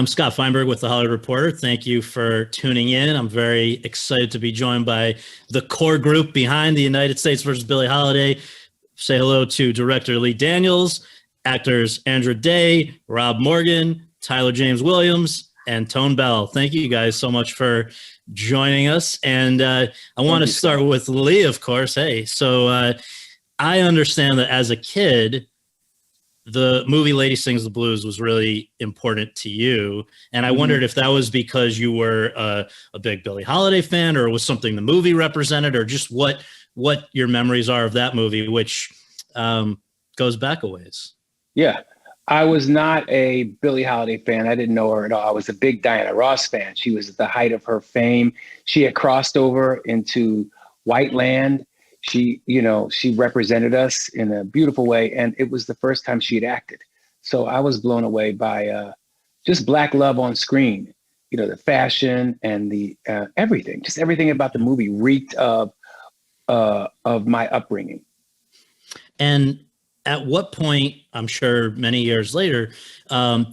I'm Scott Feinberg with The Hollywood Reporter. Thank you for tuning in. I'm very excited to be joined by the core group behind the United States versus Billie Holiday. Say hello to director Lee Daniels, actors Andra Day, Rob Morgan, Tyler James Williams, and Tone Bell. Thank you guys so much for joining us. And I want to start with Lee, of course. Hey, so I understand that as a kid, the movie Lady Sings the Blues was really important to you. And I wondered if that was because you were a big Billie Holiday fan, or was something the movie represented, or just what your memories are of that movie, which goes back a ways. Yeah, I was not a Billie Holiday fan. I didn't know her at all. I was a big Diana Ross fan. She was at the height of her fame. She had crossed over into white land. She represented us in a beautiful way. And it was the first time she had acted. So I was blown away by just Black love on screen. You know, the fashion and the everything, just everything about the movie reeked of my upbringing. And at what point, I'm sure many years later,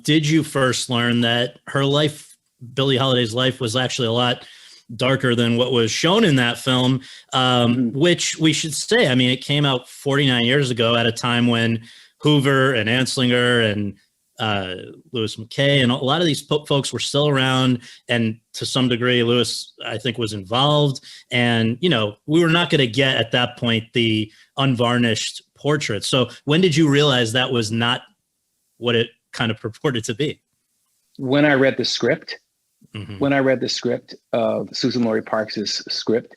did you first learn that her life, Billie Holiday's life, was actually a lot darker than what was shown in that film, which we should say, I mean, it came out 49 years ago at a time when Hoover and Anslinger and Louis McKay and a lot of these folks were still around. And to some degree, Louis, I think, was involved. And, you know, we were not going to get at that point the unvarnished portrait. So when did you realize that was not what it kind of purported to be? When I read the script. When I read the script of Susan Laurie Parks' script,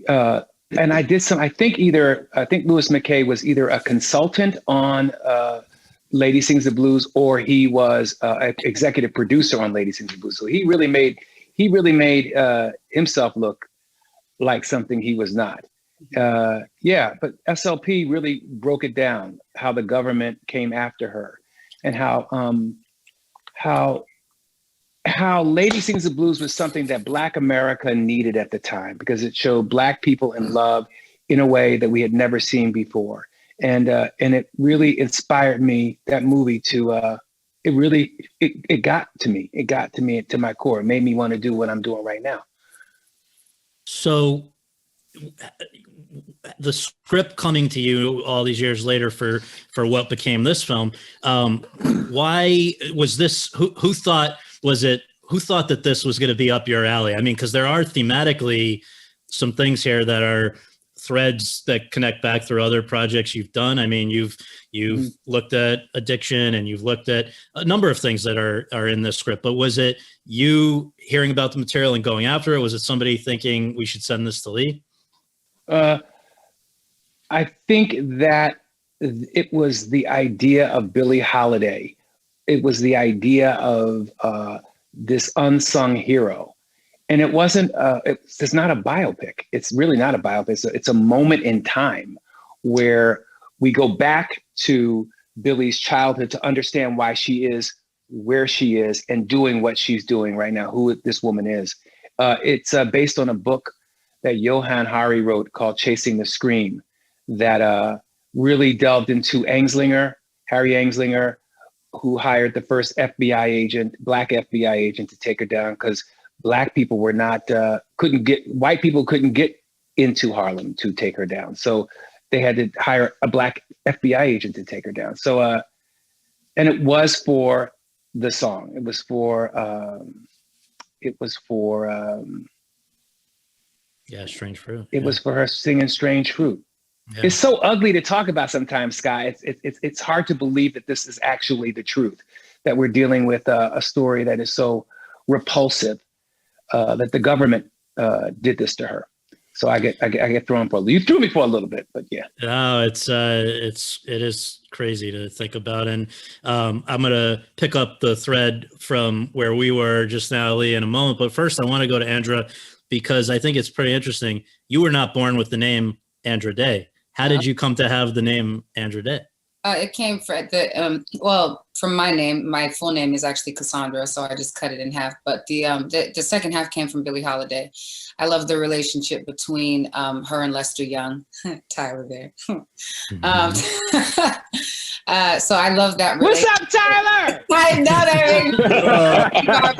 and I think Louis McKay was either a consultant on Lady Sings the Blues, or he was an executive producer on Lady Sings the Blues. So he really made himself look like something he was not. But SLP really broke it down, how the government came after her, and how Lady Sings the Blues was something that Black America needed at the time, because it showed Black people in love in a way that we had never seen before. And it really inspired me, that movie, to it got to me. It got to me, to my core. It made me want to do what I'm doing right now. So the script coming to you all these years later for what became this film, why was this, who thought that this was going to be up your alley? I mean, because there are thematically some things here that are threads that connect back through other projects you've done. I mean, you've looked at addiction, and you've looked at a number of things that are in this script. But was it you hearing about the material and going after it? Was it somebody thinking we should send this to Lee? I think that it was the idea of Billie Holiday. It was the idea of this unsung hero. And it wasn't, it's not a biopic. It's really not a biopic. It's a moment in time where we go back to Billie's childhood to understand why she is where she is and doing what she's doing right now, who this woman is. It's based on a book that Johann Hari wrote called Chasing the Scream, that really delved into Harry Anslinger, who hired the first Black FBI agent to take her down, because Black people were not, white people couldn't get into Harlem to take her down. So they had to hire a Black FBI agent to take her down. So, and it was for the song. It was for Strange Fruit. It was for her singing Strange Fruit. Yeah. It's so ugly to talk about sometimes, Sky. It's hard to believe that this is actually the truth, that we're dealing with a story that is so repulsive, that the government did this to her. So I get thrown for. You threw me for a little bit, but yeah. No, it is crazy to think about, and I'm gonna pick up the thread from where we were just now, Lee, in a moment. But first, I want to go to Andra, because I think it's pretty interesting. You were not born with the name Andra Day. How did you come to have the name Andra Day? It came from from my name. My full name is actually Cassandra, so I just cut it in half. But the second half came from Billie Holiday. I love the relationship between her and Lester Young, Tyler there. So I love that. What's up, Tyler? I know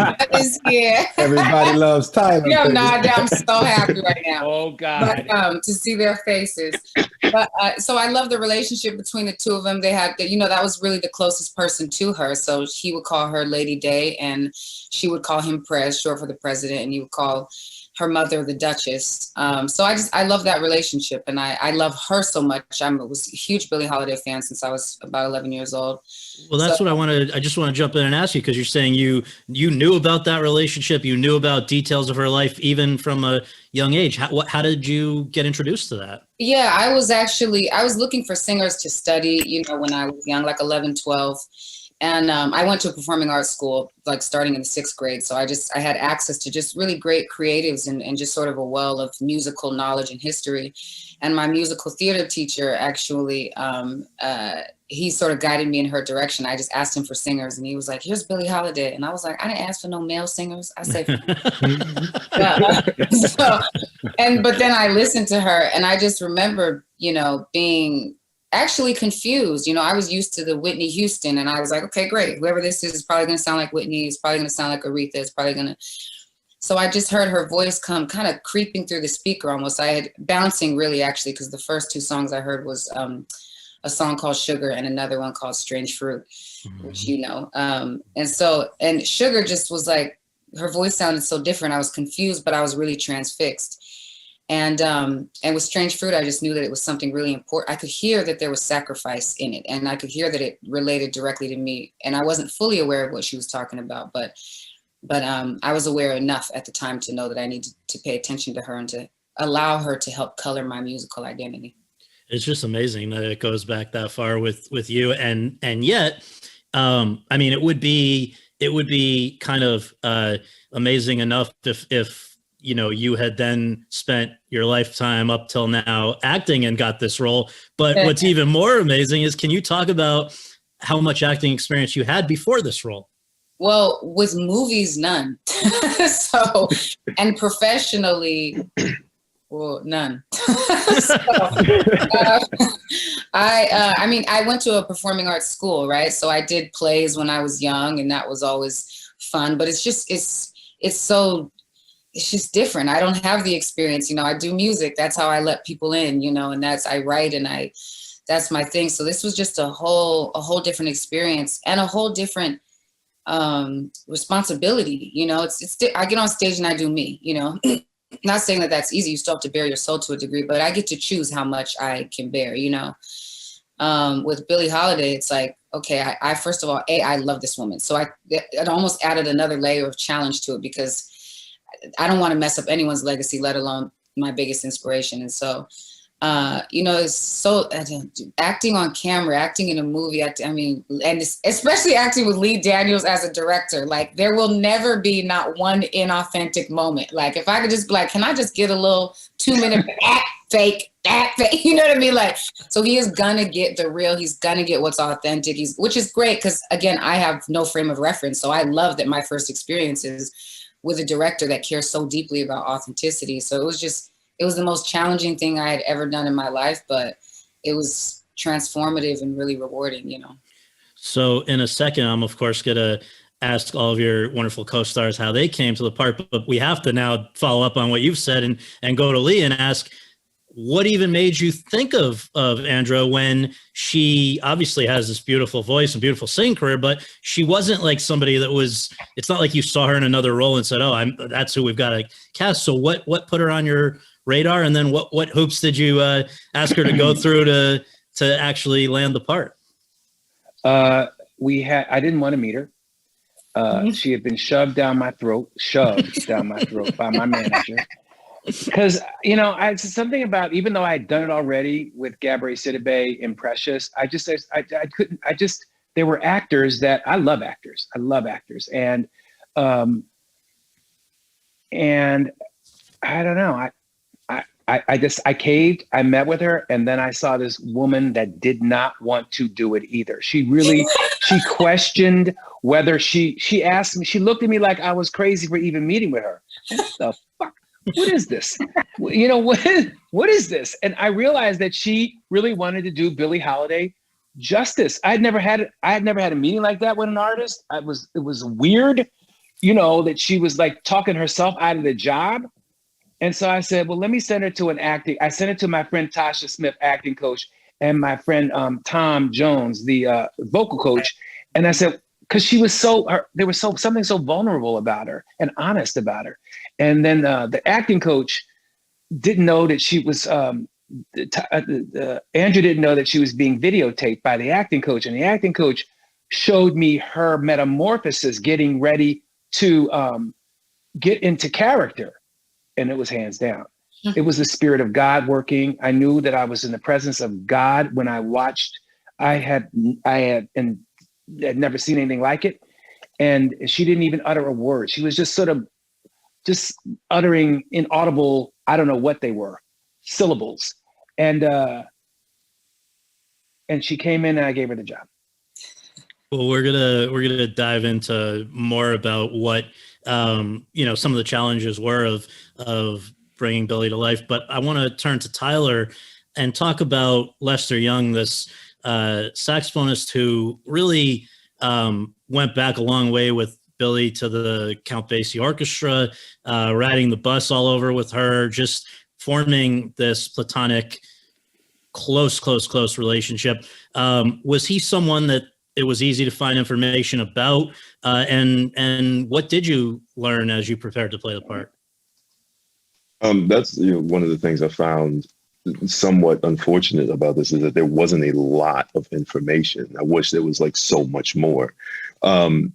that is here. Everybody loves Tyler. No, I'm so happy right now. Oh God! But, to see their faces. But so I love the relationship between the two of them. They had, that was really the closest person to her. So he would call her Lady Day, and she would call him Prez, short for the president, and he would call her mother the Duchess. So I love that relationship, and I love her so much. I was a huge Billie Holiday fan since I was about 11 years old. Well, that's what I just want to jump in and ask you, because you're saying you knew about that relationship, you knew about details of her life, even from a young age. How did you get introduced to that? Yeah, I was looking for singers to study, when I was young, like 11, 12. And I went to a performing arts school, like starting in the 6th grade. So I had access to just really great creatives and just sort of a well of musical knowledge and history. And my musical theater teacher actually, he sort of guided me in her direction. I just asked him for singers, and he was like, "Here's Billie Holiday." And I was like, "I didn't ask for no male singers." I said, but then I listened to her, and I just remember, being actually confused. I was used to the Whitney Houston, and I was like, okay, great. Whoever this is probably going to sound like Whitney. It's probably going to sound like Aretha. It's probably going to. So I just heard her voice come kind of creeping through the speaker almost. I had bouncing really, actually, because the first 2 songs I heard was a song called Sugar and another one called Strange Fruit, which and Sugar just was like, her voice sounded so different. I was confused, but I was really transfixed. And with Strange Fruit, I just knew that it was something really important. I could hear that there was sacrifice in it, and I could hear that it related directly to me. And I wasn't fully aware of what she was talking about, but I was aware enough at the time to know that I needed to pay attention to her and to allow her to help color my musical identity. It's just amazing that it goes back that far with you, and yet, it would be kind of amazing enough if you had then spent your lifetime up till now acting and got this role. But what's even more amazing is, can you talk about how much acting experience you had before this role? Well, with movies, none. And professionally, well, none. I went to a performing arts school, right? So I did plays when I was young, and that was always fun. But it's just different. I don't have the experience. I do music. That's how I let people in, and I write, and that's my thing. So this was just a whole different experience and a whole different responsibility. I get on stage and I do me, not saying that that's easy. You still have to bare your soul to a degree, but I get to choose how much I can bear, with Billie Holiday, it's like, okay, I first of all, I love this woman. So it almost added another layer of challenge to it, because I don't want to mess up anyone's legacy, let alone my biggest inspiration. And so, it's so acting on camera, acting in a movie, and especially acting with Lee Daniels as a director, like there will never be not one inauthentic moment. Like if I could just be like, can I just get a little 2-minute fake, you know what I mean? Like, so he is gonna get the real, he's gonna get what's authentic, which is great. Cause again, I have no frame of reference. So I love that my first experience is with a director that cares so deeply about authenticity. So it was the most challenging thing I had ever done in my life, but it was transformative and really rewarding, So in a second, I'm of course going to ask all of your wonderful co-stars how they came to the part, but we have to now follow up on what you've said and go to Lee and ask, what even made you think of Andra when she obviously has this beautiful voice and beautiful singing career, but she wasn't like somebody that was, it's not like you saw her in another role and said, oh, that's who we've got to cast. So what put her on your radar? And then what hoops did you ask her to go through to actually land the part? I didn't want to meet her. She had been shoved down my throat by my manager. Because, it's something about, even though I had done it already with Gabrielle Sidibe in Precious, I couldn't, there were actors that, I love actors. And I don't know, I caved, I met with her, and then I saw this woman that did not want to do it either. She She questioned whether she asked me, she looked at me like I was crazy for even meeting with her. What the fuck? What is this? You know, what is this? And I realized that she really wanted to do Billie Holiday justice. I had never had a meeting like that with an artist. It was weird, you know, that she was like talking herself out of the job. And so I said, well, let me send her to an acting. I sent it to my friend Tasha Smith, acting coach, and my friend Tom Jones, the vocal coach. And I said, because she was there was something so vulnerable about her and honest about her. And then the acting coach didn't know that she was, Andrew didn't know that she was being videotaped by the acting coach. And the acting coach showed me her metamorphosis, getting ready to get into character. And it was hands down. It was the spirit of God working. I knew that I was in the presence of God when I watched. I had never seen anything like it. And she didn't even utter a word. She was just sort of just uttering inaudible, I don't know what they were, syllables. And she came in and I gave her the job. Well, we're gonna dive into more about what you know, some of the challenges were of bringing Billie to life, but I want to turn to Tyler and talk about Lester Young, this saxophonist who really went back a long way with Billie to the Count Basie Orchestra, riding the bus all over with her, just forming this platonic, close relationship. Was he someone that it was easy to find information about? And what did you learn as you prepared to play the part? That's, you know, one of the things I found somewhat unfortunate about this is that there wasn't a lot of information. I wish there was like so much more.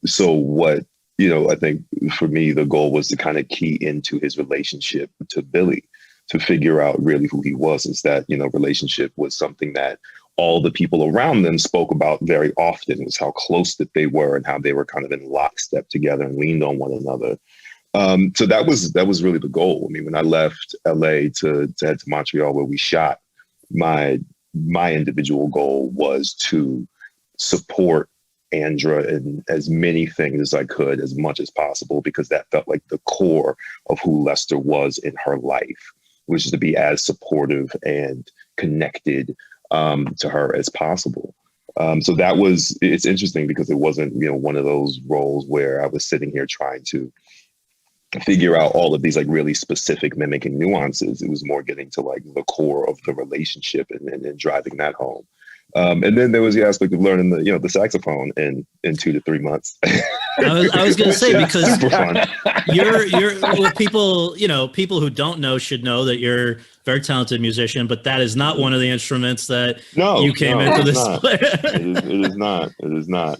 So what, you know, I think for me, the goal was to kind of key into his relationship to Billie, to figure out really who he was. Is that, you know, relationship was something that all the people around them spoke about very often. It was how close that they were and how they were kind of in lockstep together and leaned on one another. So that was really the goal. I mean, when I left LA to head to Montreal where we shot, my individual goal was to support Andra in as many things as I could, as much as possible, because that felt like the core of who Lester was in her life, which is to be as supportive and connected to her as possible. So it's interesting because it wasn't, you know, one of those roles where I was sitting here trying to figure out all of these like really specific mimicking nuances. It was more getting to like the core of the relationship and driving that home. And then there was the aspect of learning the saxophone in 2 to 3 months. I was going to say, because super fun. you're well, people who don't know should know that you're a very talented musician, but that is not one of the instruments that you came into this. It is not.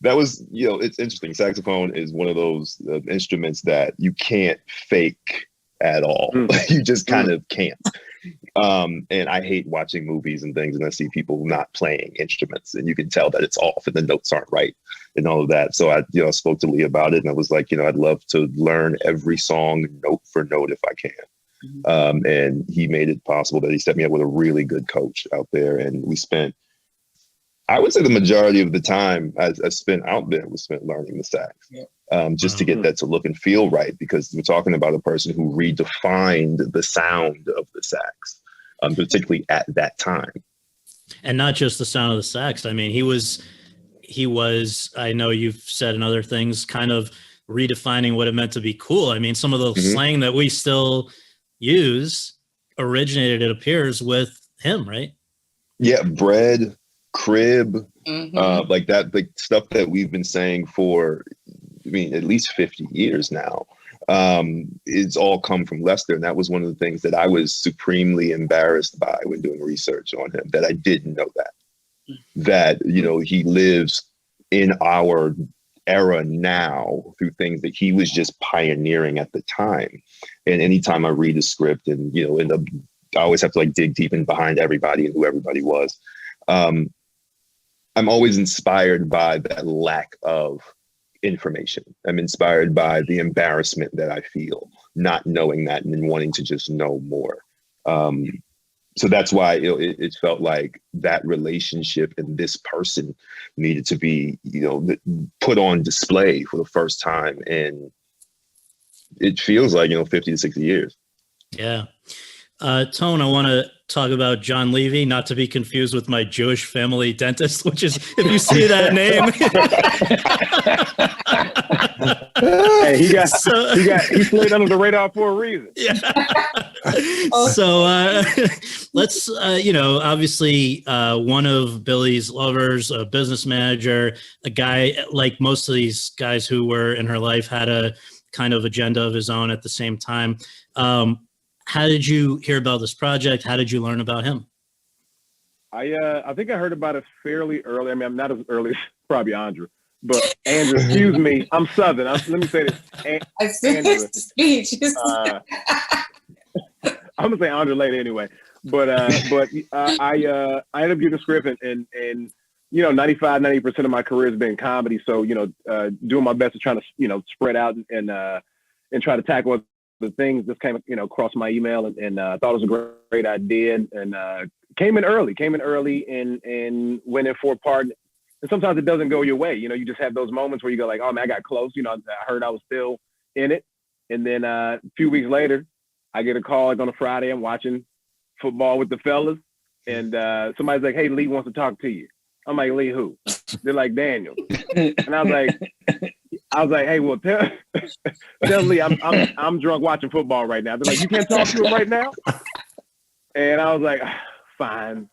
That was, you know, it's interesting. Saxophone is one of those instruments that you can't fake at all. You just kind of can't. And I hate watching movies and things, and I see people not playing instruments, and you can tell that it's off and the notes aren't right and all of that. So I, you know, spoke to Lee about it, and I was like, you know, I'd love to learn every song note for note if I can. And he made it possible that he set me up with a really good coach out there, and we spent, I would say, the majority of the time I spent out there was spent learning the sax. Just to get that to look and feel right, because we're talking about a person who redefined the sound of the sax, particularly at that time. And not just the sound of the sax. I mean, he was, I know you've said in other things, kind of redefining what it meant to be cool. I mean, some of the slang that we still use originated, it appears, with him, right? Yeah, bread, crib, like that, like stuff that we've been saying for, I mean, at least 50 years now. It's all come from Lester. And that was one of the things that I was supremely embarrassed by when doing research on him, that I didn't know that, you know, he lives in our era now through things that he was just pioneering at the time. And anytime I read a script and, you know, I always have to like dig deep in behind everybody and who everybody was. I'm always inspired by that lack of information. I'm inspired by the embarrassment that I feel not knowing that and wanting to just know more. So that's why it felt like that relationship and this person needed to be, put on display for the first time. And it feels like, 50 to 60 years. Yeah. Tone, I want to talk about John Levy, not to be confused with my Jewish family dentist, which is, if you say that name. Hey, he slid under the radar for a reason. Yeah. So let's, obviously one of Billie's lovers, a business manager, a guy like most of these guys who were in her life had a kind of agenda of his own at the same time. How did you hear about this project? How did you learn about him? I think I heard about it fairly early. I mean, I'm not as early as probably Andra, but Andra, excuse me, I'm Southern. Let me say this. Andra, speech. I'm gonna say Andra later anyway. But I ended up getting the script and 90% of my career has been comedy. So doing my best to try to spread out and try to tackle the things that came across my email and thought it was a great idea and came in early and went in for a part. And sometimes it doesn't go your way. You just have those moments where you go like, oh man, I got close. I heard I was still in it. And then a few weeks later, I get a call like on a Friday. I'm watching football with the fellas, and somebody's like, "Hey, Lee wants to talk to you." I'm like, "Lee, who?" They're like, "Daniel." And I was like, "Hey, well, tell Lee I'm drunk watching football right now." They're like, "You can't talk to him right now?" And I was like, "Fine."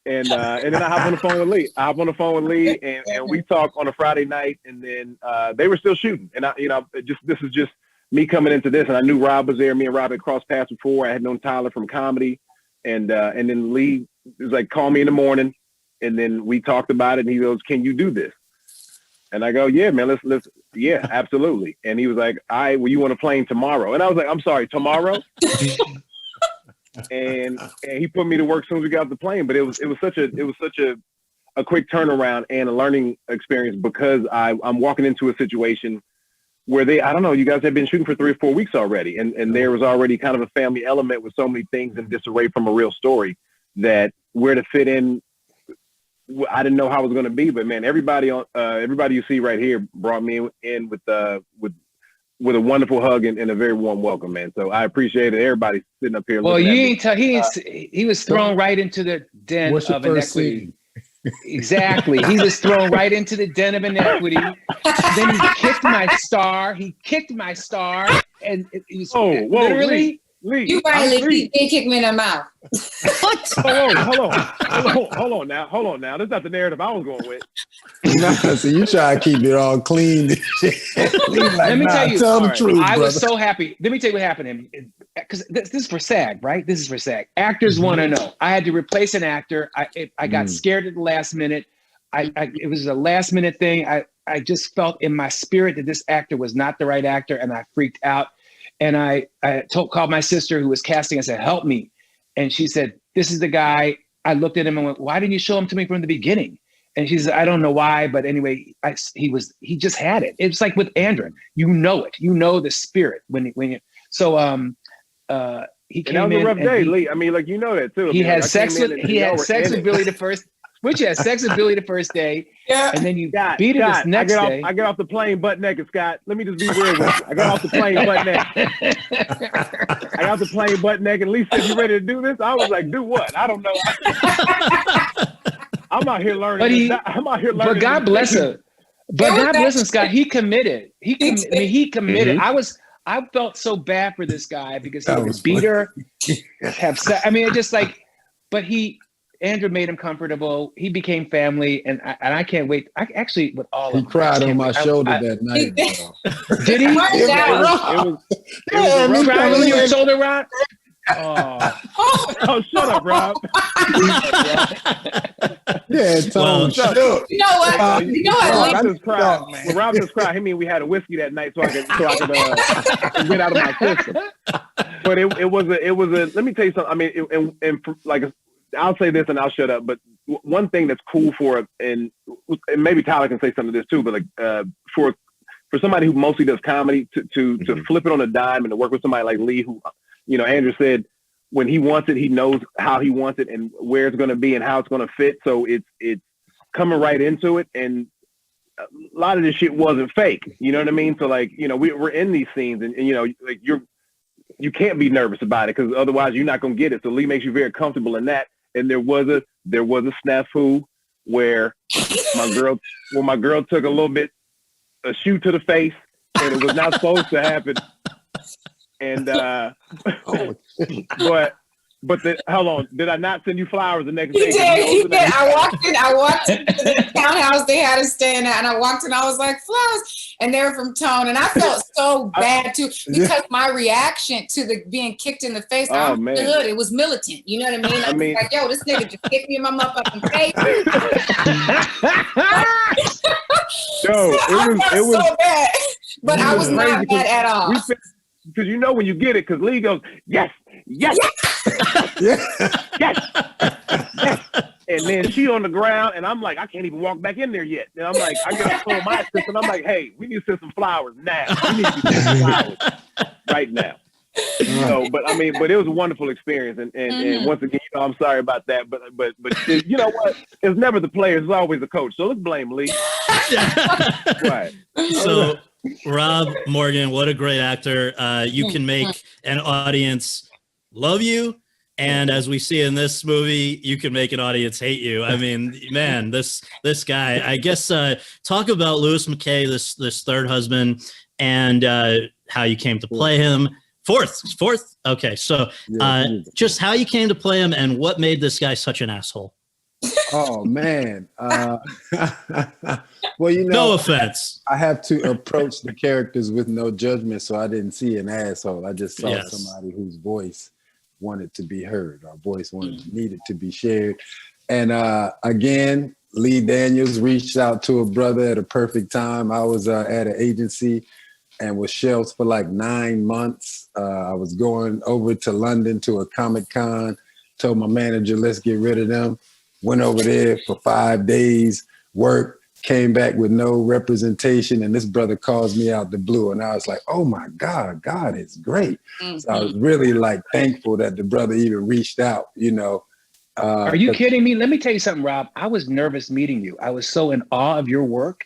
And then I hop on the phone with Lee. And we talk on a Friday night, and then they were still shooting. And this is just me coming into this, and I knew Rob was there. Me and Rob had crossed paths before. I had known Tyler from comedy, and then Lee was like, "Call me in the morning," and then we talked about it. And he goes, "Can you do this?" And I go, "Yeah, man, let's, yeah, absolutely." And he was like, "All right, well, you on a plane tomorrow?" And I was like, "I'm sorry, tomorrow?" and he put me to work as soon as we got off the plane. But it was such a quick turnaround and a learning experience because I'm walking into a situation where I don't know, you guys have been shooting for 3 or 4 weeks already. And there was already kind of a family element with so many things in disarray from a real story that where to fit in, I didn't know how it was going to be. But man, everybody you see right here brought me in with a wonderful hug and a very warm welcome, man. So I appreciate it. Everybody sitting up here. Well, you ain't tell he was thrown right into the den of inequity. Exactly. He was thrown right into the den of inequity. Then he kicked my star. And it was literally. Lee, you finally did kick me in the mouth. What? Hold on now. That's not the narrative I was going with. Nah, so you try to keep it all clean. Let me tell you, tell the truth, I was brother. so happy. Let me tell you what happened to him. Because this is for SAG, right? This is for SAG. Actors want to know. I had to replace an actor. I got scared at the last minute. It was a last minute thing. I just felt in my spirit that this actor was not the right actor, and I freaked out. And I called my sister who was casting. I said, "Help me." And she said, "This is the guy." I looked at him and went, "Why didn't you show him to me from the beginning?" And she said, "I don't know why, but anyway, he just had it." It's like with Andra, you know it. You know the spirit when you. So he came in. That was a rough day, Lee. I mean, like you know that too. He had sex with Billie the first. Which you had sex with Billie the first day, and then you beat it this next day. I got off the plane butt naked, Scott. Let me just be real with you. I got off the plane butt naked. Lee said, "You ready to do this?" I was like, "Do what?" I don't know. I'm out here learning. But God bless him. But God bless him, Scott. He committed. He committed. Mm-hmm. I felt so bad for this guy because he would beat her. It just like, but Andrew made him comfortable. He became family, and I can't wait. I actually, with all of them, he cried on my shoulder that night. Did he? It was crying on your shoulder, Rob? Oh, shut up, Rob. Yeah, Tom. You know what? Rob just cried. When Rob just cried, I mean, we had a whiskey that night, so I could get out of my system. But it was a. Let me tell you something. I mean, like. I'll say this and I'll shut up. But one thing that's cool and maybe Tyler can say some of this too, but like for somebody who mostly does comedy to flip it on a dime and to work with somebody like Lee, who, Andrew said, when he wants it, he knows how he wants it and where it's going to be and how it's going to fit. So it's coming right into it. And a lot of this shit wasn't fake. You know what I mean? So like, you know, we're in these scenes and you know, like you can't be nervous about it because otherwise you're not going to get it. So Lee makes you very comfortable in that. And there was a snafu where my girl took a shoe to the face and it was not supposed to happen. And hold on, did I not send you flowers the next day? He did. I walked into the townhouse they had us staying at, and I walked in, I was like, flowers, and they were from Tone, and I felt so bad too because my reaction to the being kicked in the face, hood, it was militant. You know what I mean? I was like, yo, this nigga just kicked me in my motherfucking face. Yo, it was so bad, but I was not mad at all. Because you know when you get it, because Lee goes, yes. Yes. And then she on the ground, and I'm like, I can't even walk back in there yet. And I'm like, I gotta call my assistant. I'm like, hey, we need to send some flowers now. We need to send some flowers right now. So, but it was a wonderful experience. And once again, you know, I'm sorry about that. But you know what? It's never the player. It's always the coach. So let's blame Lee. Right. So, Rob Morgan, what a great actor. You can make an audience love you, and as we see in this movie, you can make an audience hate you. I mean, man, this guy. I guess talk about Louis McKay, this third husband, and how you came to play him. Fourth. Okay, so just how you came to play him, and what made this guy such an asshole. Oh man. Well, you know, no offense. I have to approach the characters with no judgment, so I didn't see an asshole. I just saw somebody whose voice wanted to be heard, our voice needed to be shared. And again, Lee Daniels reached out to a brother at a perfect time. I was at an agency and was shelved for like 9 months. I was going over to London to a Comic-Con, told my manager, let's get rid of them. Went over there for 5 days, worked, came back with no representation, and this brother calls me out the blue, and I was like, oh my God, God is great. So I was really like thankful that the brother even reached out, you know. Are you kidding me? Let me tell you something, Rob. I was nervous meeting you. I was so in awe of your work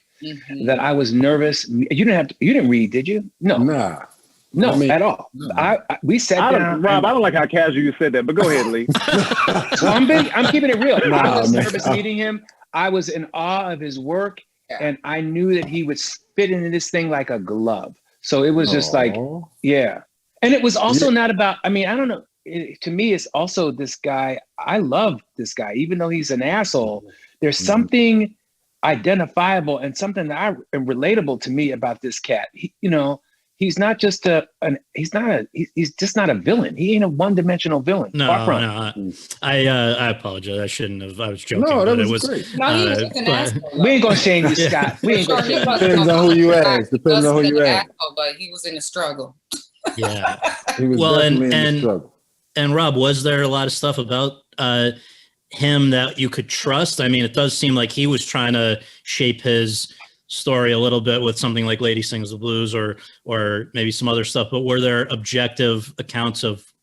that I was nervous. You didn't read, did you? No. Nah. No, at all. We sat down. Rob, I don't like how casual you said that, but go ahead, Lee. Well, I'm keeping it real. I was nervous meeting him. I was in awe of his work, and I knew that he would fit into this thing like a glove. So it was just like, yeah. And it was also not about, I mean, I don't know. To me, it's also this guy. I love this guy, even though he's an asshole. There's something identifiable and something that am relatable to me about this cat. He's not just he's just not a villain. He ain't a one-dimensional villain. No. I apologize. I shouldn't have. I was joking. No, that was great. No, he was just an asshole. We ain't gonna shame you, Scott. We ain't gonna shame you. Depends on who you ask. Depends on who you ask. But he was in a struggle. Yeah. He was definitely in the struggle. And Rob, was there a lot of stuff about him that you could trust? I mean, it does seem like he was trying to shape his story a little bit with something like Lady Sings the Blues or maybe some other stuff, but were there objective accounts of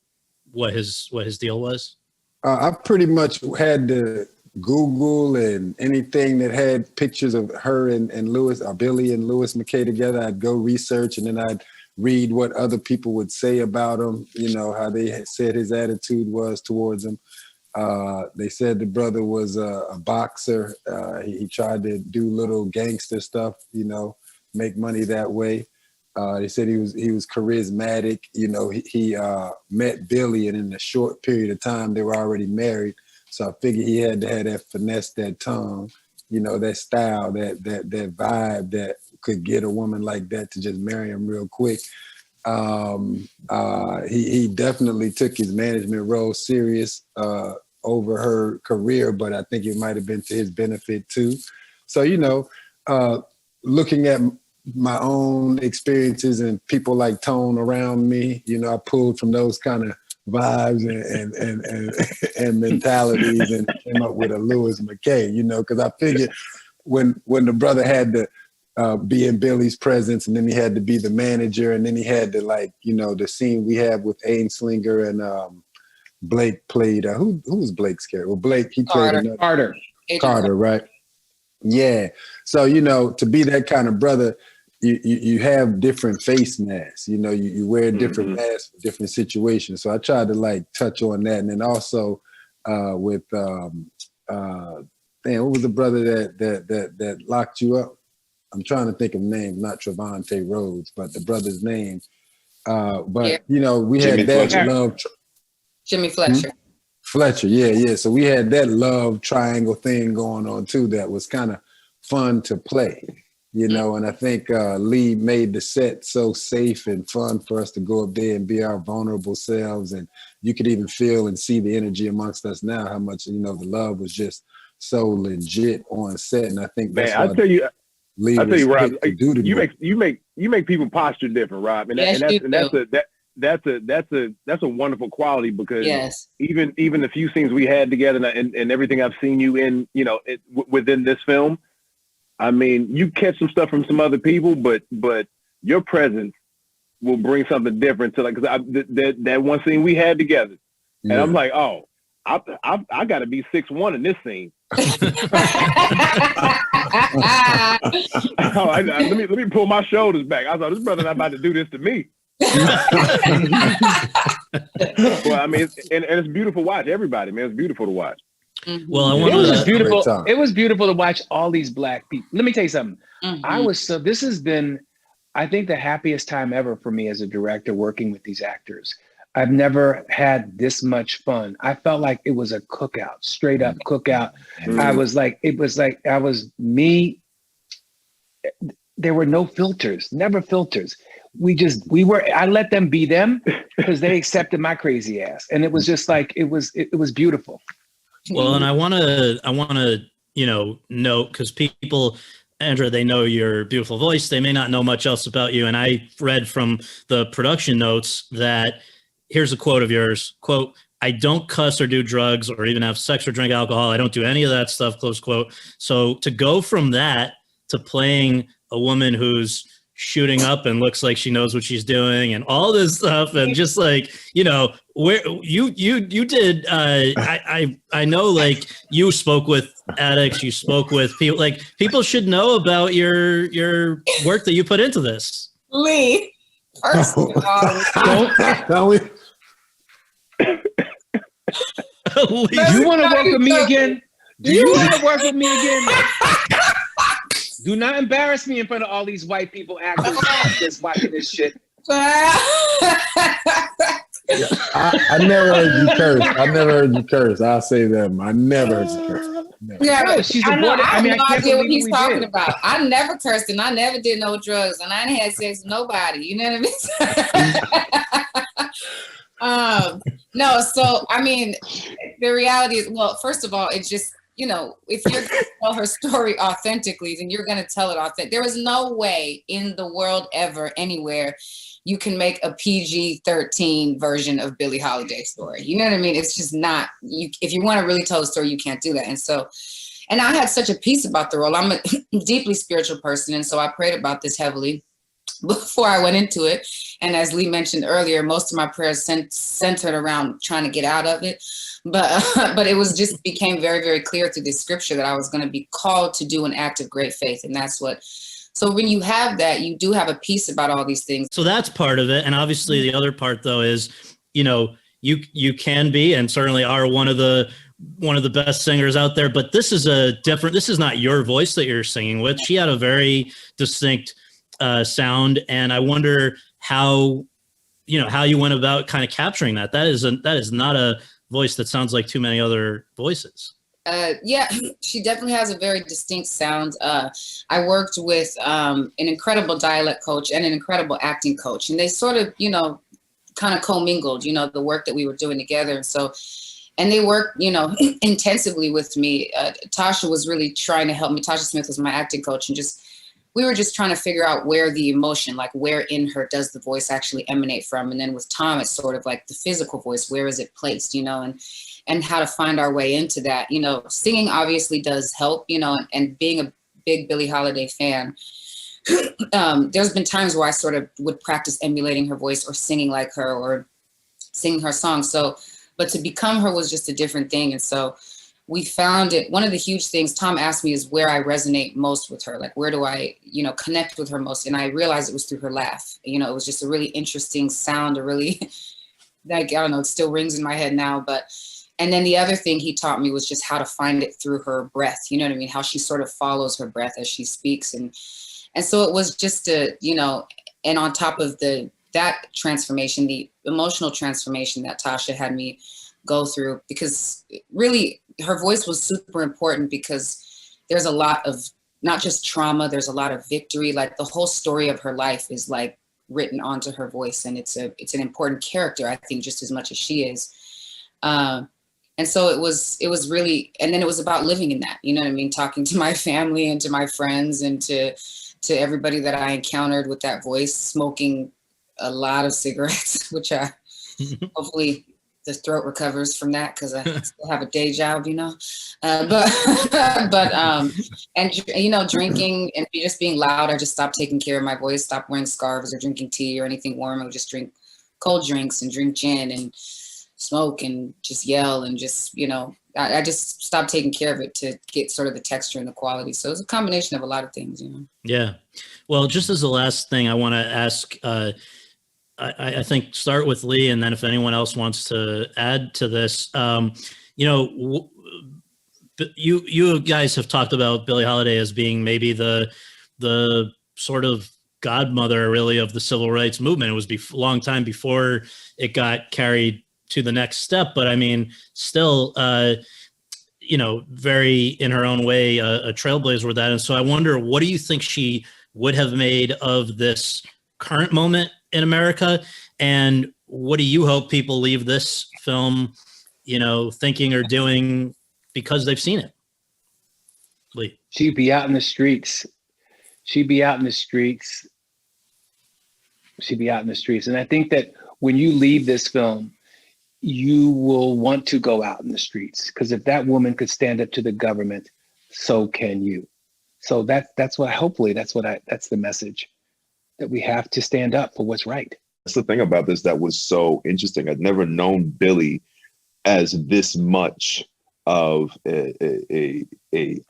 what his deal was? I pretty much had to Google and anything that had pictures of her and Louis, or Billy and Louis McKay together. I'd go research, and then I'd read what other people would say about him, you know, how they said his attitude was towards him. They said the brother was a boxer. He tried to do little gangster stuff, you know, make money that way. They said he was charismatic. You know, he met Billy, and in a short period of time, they were already married. So I figured he had to have that finesse, that tongue, you know, that style, that vibe that could get a woman like that to just marry him real quick. He definitely took his management role serious over her career, but I think it might have been to his benefit too. So, you know, looking at my own experiences and people like Tone around me, you know, I pulled from those kind of vibes and mentalities and came up with a Louis McKay, you know, because I figured when the brother had to be in Billy's presence, and then he had to be the manager, and then he had to, like, you know, the scene we have with Ainslinger and Blake played. Who was Blake's character? Well, Blake, he played Carter. Carter, right? Yeah. So, to be that kind of brother, you have different face masks. You wear different masks for different situations. So I tried to touch on that, and then also with what was the brother that locked you up? I'm trying to think of names, not Trevante Rhodes, but the brother's name. We had that love. Jimmy Fletcher. Fletcher, yeah. So we had that love triangle thing going on too. That was kind of fun to play, And I think Lee made the set so safe and fun for us to go up there and be our vulnerable selves, and you could even feel and see the energy amongst us now. How much the love was just so legit on set, and I think that's I tell you, Lee Rob, you make people posture different, Rob, and that's a wonderful quality, because even the few scenes we had together and everything I've seen you in, within this film, I mean, you catch some stuff from some other people, but your presence will bring something different to because that one scene we had together, and I'm like, oh, I got to be 6'1" in this scene. Let me pull my shoulders back. I thought, this brother not about to do this to me. Well, I mean, and it's beautiful to watch. Everybody, man, it's beautiful to watch. Well, it was beautiful. It was beautiful to watch all these Black people. Let me tell you something. This has been, I think, the happiest time ever for me as a director working with these actors. I've never had this much fun. I felt like it was a cookout, straight up cookout. It was like I was me. There were no filters, never filters. I let them be them because they accepted my crazy ass. And it was just like, it was beautiful. Well, and I want to, note, because people, Andra, they know your beautiful voice. They may not know much else about you. And I read from the production notes that here's a quote of yours, quote, "I don't cuss or do drugs or even have sex or drink alcohol. I don't do any of that stuff," close quote. So to go from that to playing a woman who's shooting up and looks like she knows what she's doing and all this stuff, and just where you did I know you spoke with addicts, you spoke with people, people should know about your work that you put into this. Lee, first of all, you want to work with me again? Do you want to work with me again? Do not embarrass me in front of all these white people actors just watching this shit. I never heard you curse. I'll say them. I never heard you curse. Yeah, she's I have no idea what he's talking about. I never cursed and I never did no drugs and I ain't had sex with nobody. You know what I mean? No, so I mean, the reality is, well, first of all, it's just, if you're going to tell her story authentically, then you're going to tell it authentic. There is no way in the world ever, anywhere, you can make a PG-13 version of Billie Holiday's story. You know what I mean? It's just not, if you want to really tell the story, you can't do that. And I had such a peace about the role. I'm a deeply spiritual person. And so I prayed about this heavily before I went into it. And as Lee mentioned earlier, most of my prayers centered around trying to get out of it. But it was just became very, very clear through this scripture that I was going to be called to do an act of great faith. And that's what, so when you have that, you do have a peace about all these things. So that's part of it. And obviously the other part, though, is, you can be and certainly are one of the best singers out there. But this is this is not your voice that you're singing with. She had a very distinct sound. And I wonder how you went about kind of capturing that. That is not a voice that sounds like too many other voices. Yeah, she definitely has a very distinct sound. I worked with an incredible dialect coach and an incredible acting coach, and they sort of, kind of commingled, the work that we were doing together. And they worked, intensively with me. Tasha was really trying to help me. Tasha Smith was my acting coach, and we were just trying to figure out where the emotion, where in her does the voice actually emanate from. And then with Tom, it's sort of like the physical voice, where is it placed, and how to find our way into that. Singing obviously does help, and being a big Billie Holiday fan, there's been times where I sort of would practice emulating her voice or singing like her or singing her songs. So but to become her was just a different thing. And so we found it. One of the huge things Tom asked me is where I resonate most with her. Like, where do I, connect with her most? And I realized it was through her laugh. It was just a really interesting sound, a really, like, I don't know, it still rings in my head now. But, and then the other thing he taught me was just how to find it through her breath. You know what I mean? How she sort of follows her breath as she speaks. And so it was just and on top of that transformation, the emotional transformation that Tasha had me go through, because really her voice was super important, because there's a lot of not just trauma, there's a lot of victory. Like, the whole story of her life is like written onto her voice, and it's an important character, I think, just as much as she is. And so it was really, and then it was about living in that, you know what I mean? Talking to my family and to my friends and to everybody that I encountered with that voice, smoking a lot of cigarettes, which hopefully the throat recovers from that, because I still have a day job, but drinking and just being loud. I just stopped taking care of my voice, stopped wearing scarves or drinking tea or anything warm. I would just drink cold drinks and drink gin and smoke and just yell and just, I just stopped taking care of it to get sort of the texture and the quality. So it's a combination of a lot of things, Yeah. Well, just as the last thing I want to ask, I think start with Lee, and then if anyone else wants to add to this, you guys have talked about Billie Holiday as being maybe the sort of godmother, really, of the civil rights movement. It was a long time before it got carried to the next step, but I mean, still, very in her own way, a trailblazer with that. And so I wonder, what do you think she would have made of this current moment in America? And what do you hope people leave this film, thinking or doing because they've seen it? Lee. She'd be out in the streets. She'd be out in the streets. And I think that when you leave this film, you will want to go out in the streets, because if that woman could stand up to the government, so can you. So that's the message, that we have to stand up for what's right. That's the thing about this that was so interesting. I'd never known Billie as this much of a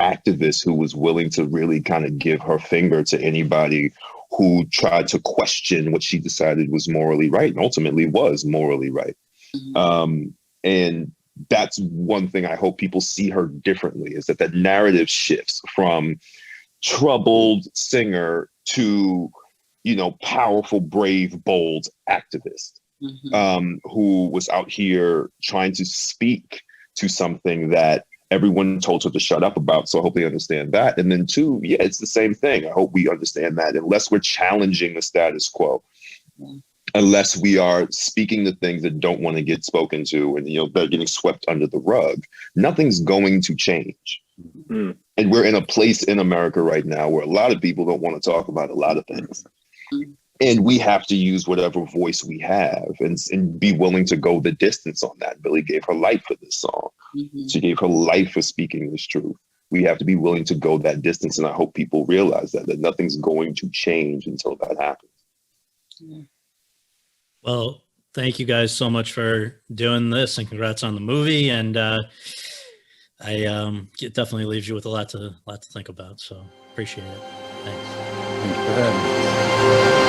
activist who was willing to really kind of give her finger to anybody who tried to question what she decided was morally right, and ultimately was morally right. And that's one thing I hope people see her differently, is that narrative shifts from troubled singer to, powerful, brave, bold activist, who was out here trying to speak to something that everyone told her to shut up about. So I hope they understand that. And then two, yeah, it's the same thing. I hope we understand that unless we're challenging the status quo, unless we are speaking the things that don't want to get spoken to, and they're getting swept under the rug, nothing's going to change. And we're in a place in America right now where a lot of people don't want to talk about a lot of things. And we have to use whatever voice we have and be willing to go the distance on that. Billie gave her life for this song. She gave her life for speaking this truth. We have to be willing to go that distance. And I hope people realize that nothing's going to change until that happens. Well, thank you guys so much for doing this, and congrats on the movie. And it definitely leaves you with a lot to think about. So appreciate it. Thanks. Thanks for having me.